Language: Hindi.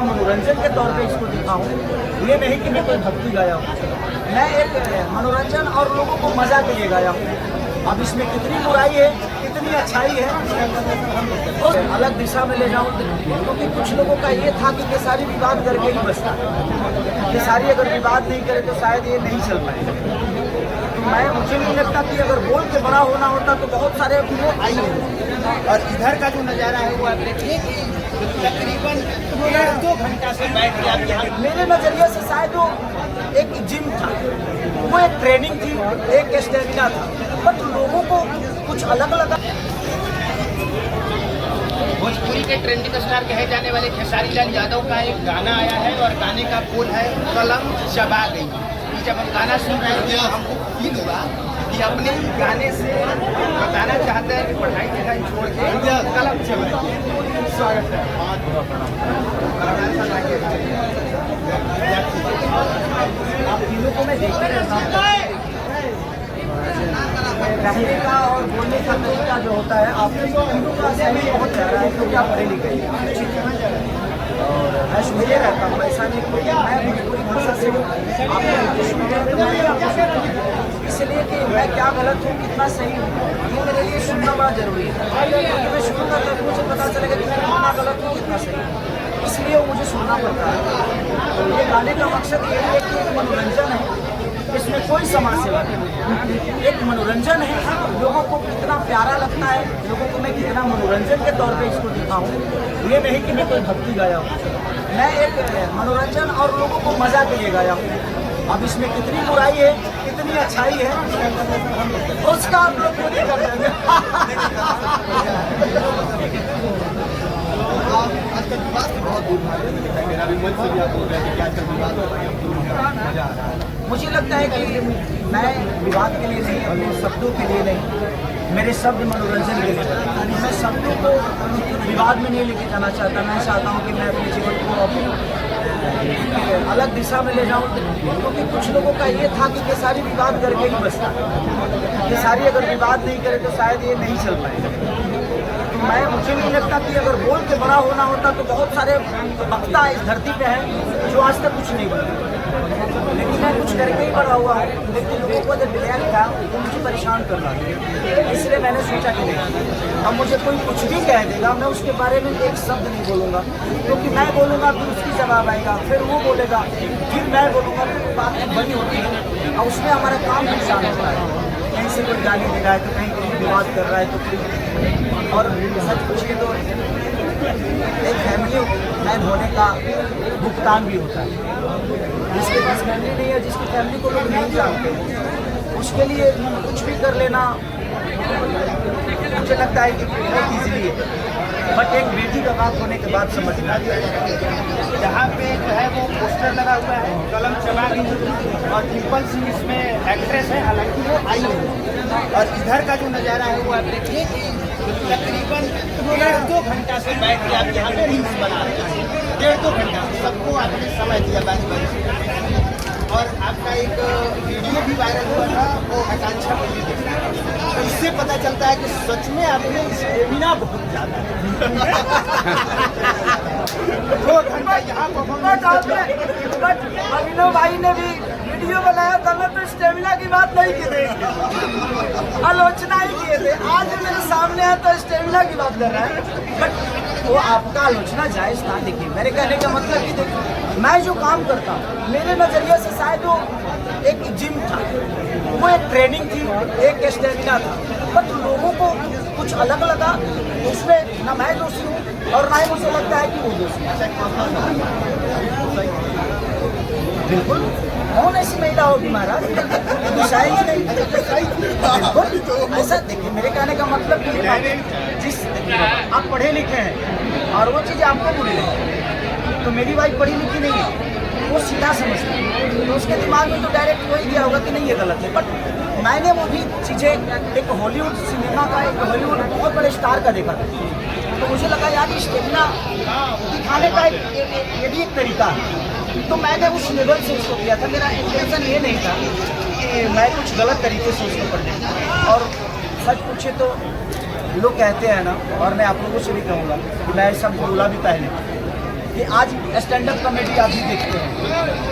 कितना मनोरंजन के तौर पे इसको दिखाऊं। ये नहीं कि मैं कोई भक्ति गाया हूँ, मैं एक मनोरंजन और लोगों को मजा के लिए गाया हूँ। अब इसमें कितनी बुराई है कितनी अच्छाई है, और अलग दिशा में ले जाऊँ, क्योंकि कुछ लोगों का ये था कि खेसारी विवाद करके ही बचता है। खेसारी अगर विवाद नहीं करे तो शायद ये नहीं चल पाएगा। तो मुझे नहीं लगता कि अगर बोल के बड़ा होना होता तो बहुत सारे वो आई होंगे। और इधर का जो नज़ारा है वो आप देखिए कि तकरीबन 1.5-2 घंटा से बैठ के आप यहाँ, मेरे नज़रिए से शायद वो एक जिम था, वो एक ट्रेनिंग थी, एक स्टेमिना था, बट लोगों को कुछ अलग लगा। भोजपुरी के ट्रेंडिंग स्टार कहे जाने वाले खेसारी लाल यादव का एक गाना आया है और गाने का बोल है कलम चबा गई। जब हम गाना सुन रहे थे तो हमको फील हुआ कि अपने गाने से बताना चाहते हैं कि पढ़ाई लिखाई छोड़ के कलम चबा गई। स्वागत है। आप तीनों को मैं देखते रहता हूँ, रहने का और बोलने का तरीका जो होता है आप तीनों का सही बहुत प्यारा है, क्योंकि आप पढ़े लिखे हैं। और मैं सुनते रहता हूँ, ऐसा नहीं कोई मैं भोजपुरी भाषा से आपको सुनते हैं तो मैं आपको सुनता हूँ, इसलिए कि मैं क्या गलत हूँ कितना सही हूँ ये मेरे लिए सुनना बड़ा जरूरी है। क्योंकि मैं सुनूंगा तब मुझे पता चलेगा कि कितना गलत हूँ कितना सही हूँ, इसलिए वो मुझे सुनना पड़ता है। तो ये गाने का मकसद ये है कि एक मनोरंजन है, इसमें कोई समाज सेवा नहीं, एक मनोरंजन है। लोगों को कितना प्यारा लगता है, लोगों को मैं कितना मनोरंजन के तौर पे इसको दिखाऊं। ये नहीं कि मैं कोई भक्ति गाया हूँ, मैं एक मनोरंजन और लोगों को मजा के लिए गाया हूँ। अब इसमें कितनी बुराई है कितनी अच्छाई है उसका आप लोग को नहीं कर देंगे। आजकल विवाद से बहुत दूर भागे दिखाई दे रहा है, मंच से भी आप बोल रहे हैं कि आजकल विवाद हो रहा है, मजा आ रहा है। मुझे लगता है कि मैं विवाद के लिए नहीं, अपने शब्दों के लिए नहीं, मेरे शब्द मनोरंजन के लिए, मैं शब्दों को विवाद में नहीं लेके जाना चाहता। मैं चाहता हूँ कि मैं अपने जीवन को अलग दिशा में ले जाऊँ, क्योंकि कुछ लोगों का ये था कि खेसारी विवाद करके ही बचता है। खेसारी अगर विवाद नहीं करे तो शायद ये नहीं चल पाएगा। मुझे नहीं लगता कि अगर बोल के बड़ा होना होता तो बहुत सारे वक्ता इस धरती पे हैं जो आज तक कुछ नहीं बोले, लेकिन मैं कुछ करके ही बड़ा हुआ हूँ। लेकिन लोगों को जब ब्लैक था वो मुझे परेशान कर रहा था, इसलिए मैंने सोचा कि नहीं, अब मुझे कोई कुछ भी कह देगा मैं उसके बारे में एक शब्द नहीं बोलूँगा, क्योंकि मैं बोलूँगा फिर उसकी जवाब आएगा, फिर वो बोलेगा, फिर मैं बोलूँगा, फिर बात बनी होती है और उसमें हमारा काम नुकसान होता है। कहीं से कोई गाली दे रहा है तो कहीं विवाद कर रहा है तो कोई, और सच पूछिए तो एक फैमिली मैन होने का भुगतान भी होता है। जिसके पास फैमिली नहीं है, जिसकी फैमिली को लोग नहीं जानते, उसके लिए कुछ भी कर लेना मुझे लगता है कि बहुत ईजिली है, बट एक बेटी का बात होने के बाद समझ में आता है। यहाँ पे जो है वो पोस्टर लगा हुआ है कलम चबा गई और ट्रिपल सी इसमें एक्ट्रेस है, हालांकि वो आई है। और इधर का जो नज़ारा है वो आप देखिए कि तकरीबन 1.5-2 घंटा से बैठ के आप यहाँ पे रील्स बना रहे हैं, 1.5-2 घंटा सबको आपने समय दिया बात। और आपका एक वीडियो भी वायरल हुआ था वो आकांक्षा मूवी देखा, तो इससे पता चलता है कि सच में आपने स्टेमिना बहुत ज़्यादा है। 2 घंटा यहाँ अभिनव भाई ने भी वीडियो बनाया था, मैं तो स्टेमिना की बात नहीं की थी, आलोचना ही किए थे। आज मेरे सामने है तो स्टेमिना की बात कर रहा है, बट वो आपका आलोचना जायज था। देखिए मेरे कहने का मतलब कि देखिए मैं जो काम करता हूँ मेरे नज़रिए से शायद वो एक जिम था, वो एक ट्रेनिंग थी, एक स्टेमिना था, बट लोगों को कुछ अलग लगा, उसमें ना मैं दोषी हूँ और ना ही मुझे लगता है कि वो दोषी है। बिल्कुल कौन ऐसी महिला होगी महाराज, शायद नहीं। बिल्कुल ऐसा देखिए मेरे कहने का मतलब कि जिस आप पढ़े लिखे हैं और वो चीज़ें आपको बुरी लगी, तो मेरी वाइफ पढ़ी लिखी नहीं है, वो सीधा समझती है, तो उसके दिमाग में तो डायरेक्ट वही दिया होगा कि नहीं ये गलत है। बट मैंने वो भी चीज़ें एक हॉलीवुड सिनेमा का, एक हॉलीवुड बहुत बड़े स्टार का देखा था, तो मुझे लगा यार स्टेमिना दिखाने का ये भी एक तरीका है, तो मैंने उस लेवल से उसको किया था। मेरा इंटेंशन ये नहीं था कि मैं कुछ गलत तरीके से उसको पढ़ने, और सच पूछे तो लोग कहते हैं ना, और मैं आप लोगों से भी कहूँगा कि मैं सब बोला भी पहले कि आज स्टैंड अप कॉमेडी आप भी देखते हैं।